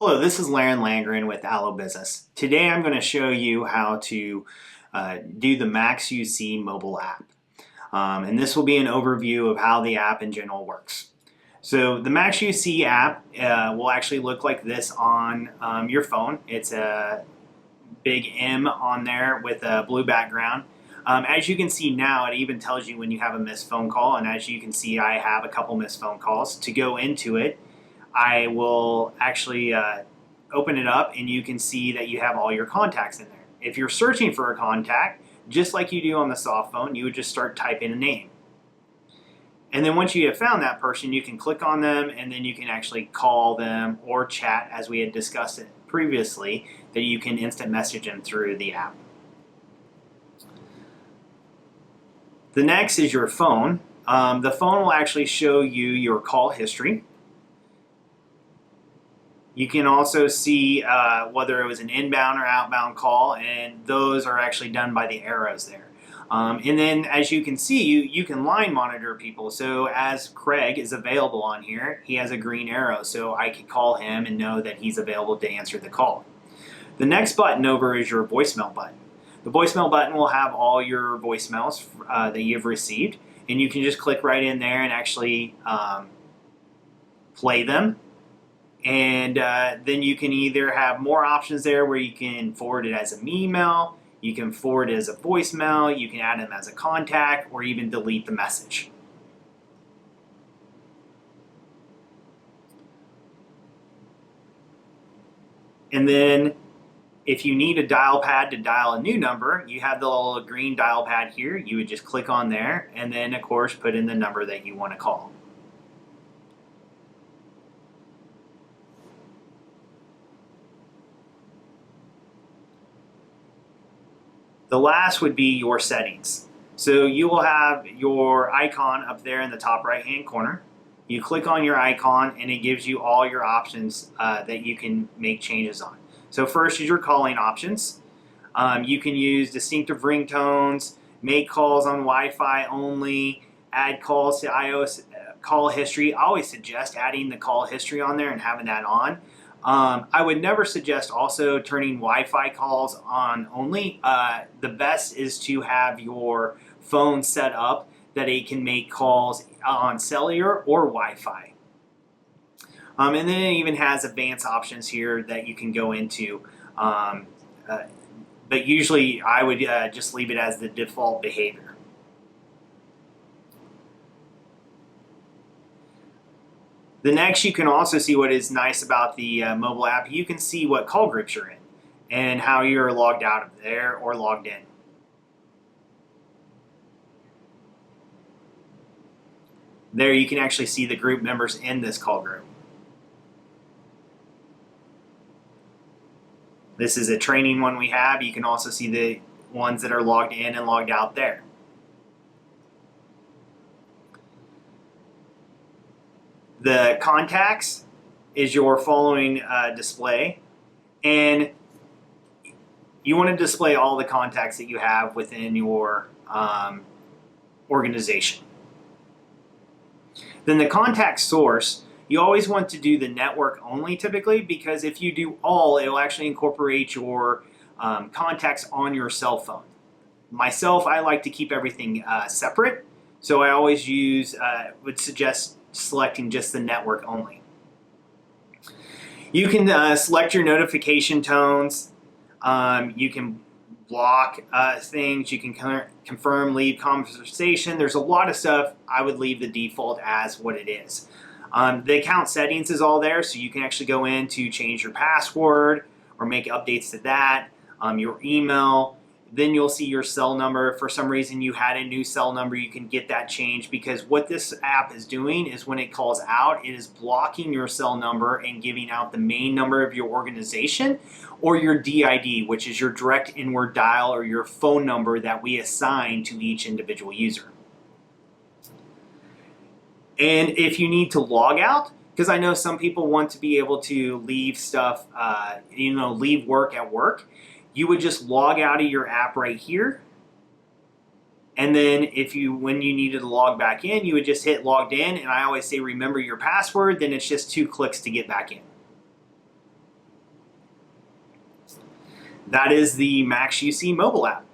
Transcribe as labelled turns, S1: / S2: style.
S1: Hello, this is Laren Langren with ALLO Business. Today I'm going to show you how to do the MaxUC mobile app. And this will be an overview of how the app in general works. So the MaxUC app will actually look like this on your phone. It's a big M on there with a blue background. As you can see now, it even tells you when you have a missed phone call. And as you can see, I have a couple missed phone calls. To go into it, I will actually open it up and you can see that you have all your contacts in there. If you're searching for a contact, just like you do on the soft phone, you would just start typing a name. And then once you have found that person, you can click on them and then you can actually call them or chat, as we had discussed it previously, that you can instant message them through the app. The next is your phone. The phone will actually show you your call history. You can also see whether it was an inbound or outbound call, and those are actually done by the arrows there. And then as you can see, you can line monitor people. So as Craig is available on here, he has a green arrow, so I can call him and know that he's available to answer the call. The next button over is your voicemail button. The voicemail button will have all your voicemails that you've received, and you can just click right in there and actually play them. And then you can either have more options there where you can forward it as an email, you can forward it as a voicemail, you can add them as a contact, or even delete the message. And then if you need a dial pad to dial a new number, you have the little green dial pad here. You would just click on there and then, of course, put in the number that you want to call. The last would be your settings. So you will have your icon up there in the top right hand corner. You click on your icon and it gives you all your options that you can make changes on. So first is your calling options. You can use distinctive ringtones, make calls on Wi-Fi only, add calls to iOS call history. I always suggest adding the call history on there and having that on. I would never suggest also turning Wi-Fi calls on only. The best is to have your phone set up that it can make calls on cellular or Wi-Fi. And then it even has advanced options here that you can go into. But usually I would just leave it as the default behavior. The next, you can also see what is nice about the mobile app. You can see what call groups you're in and how you're logged out of there or logged in. There you can actually see the group members in this call group. This is a training one we have. You can also see the ones that are logged in and logged out there. The contacts is your following display, and you want to display all the contacts that you have within your organization. Then the contact source, you always want to do the network only typically, because if you do all, it will actually incorporate your contacts on your cell phone. Myself, I like to keep everything separate, so I always would suggest selecting just the network only. You can select your notification tones. You can block things. You can confirm, leave conversation. There's a lot of stuff. I would leave the default as what it is. The account settings is all there, so you can actually go in to change your password or make updates to that, your email. Then you'll see your cell number. If for some reason you had a new cell number, you can get that changed, because what this app is doing is when it calls out, it is blocking your cell number and giving out the main number of your organization or your DID, which is your direct inward dial or your phone number that we assign to each individual user. And if you need to log out, because I know some people want to be able to leave stuff, leave work at work, you would just log out of your app right here. And then when you needed to log back in, you would just hit logged in. And I always say, remember your password. Then it's just 2 clicks to get back in. That is the MaxUC mobile app.